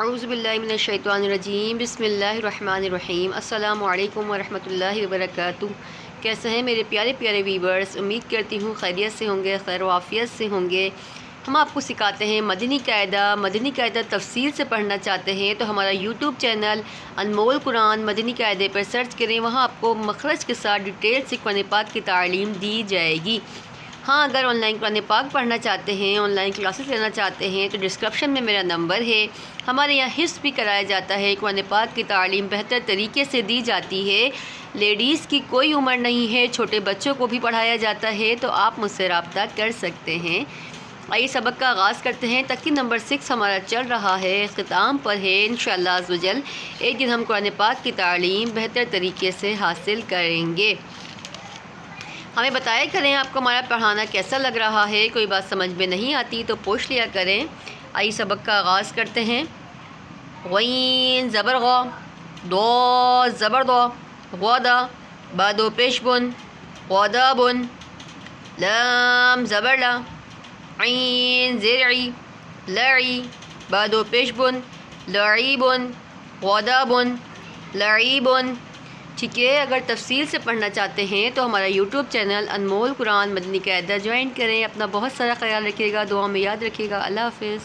औज़ुबिल्लाहिमिनश्शैतानिर्रजीम बिस्मिल्लाहिर्रहमानिर्रहीम अस्सलामु अलैकुम वरहमतुल्लाहि वबरकातुहू। कैसे हैं मेरे प्यारे प्यारे वीवर्स। उम्मीद करती हूँ खैरियत से होंगे, खैर वाफ़ियत से होंगे। हम आपको सिखाते हैं मदनी कायदा तफसील से पढ़ना चाहते हैं तो हमारा यूट्यूब चैनल अनमोल कुरान मदनी कायदे पर सर्च करें। वहाँ आपको मखरज के साथ डिटेल से कुरान पाक की तालीम दी जाएगी। हाँ, अगर ऑनलाइन कुरान पाक पढ़ना चाहते हैं, ऑनलाइन क्लासेस लेना चाहते हैं तो डिस्क्रिप्शन में मेरा नंबर है। हमारे यहाँ हिफ्ज़ भी कराया जाता है। कुरान पाक की तालीम बेहतर तरीके से दी जाती है। लेडीज़ की कोई उम्र नहीं है, छोटे बच्चों को भी पढ़ाया जाता है, तो आप मुझसे रब्ता कर सकते हैं। आइए सबक का आगाज़ करते हैं। तकरीर नंबर 6 हमारा चल रहा है, इख्तिताम पर है। इंशाअल्लाह अज़्ज़ वजल एक दिन हम कुरान पाक की तालीम बेहतर तरीके से हासिल करेंगे। हमें बताया करें आपको हमारा पढ़ाना कैसा लग रहा है। कोई बात समझ में नहीं आती तो पूछ लिया करें। आइए सबक का आगाज़ करते हैं। गईन ज़बर गौ, दो ज़बर दो, गौदा बादो पेशबुन, गौदाबुन, लाम ज़बर ला, ऐन ज़ेरई, लई बादो पेशबुन, लईबुन, गौदाबुन, लईबुन। ठीक है, अगर तफसील से पढ़ना चाहते हैं तो हमारा यूट्यूब चैनल अनमोल कुरान मदनी कायदा ज्वाइन करें। अपना बहुत सारा ख्याल रखिएगा, दुआ में याद रखिएगा। अल्लाह हाफ़िज़।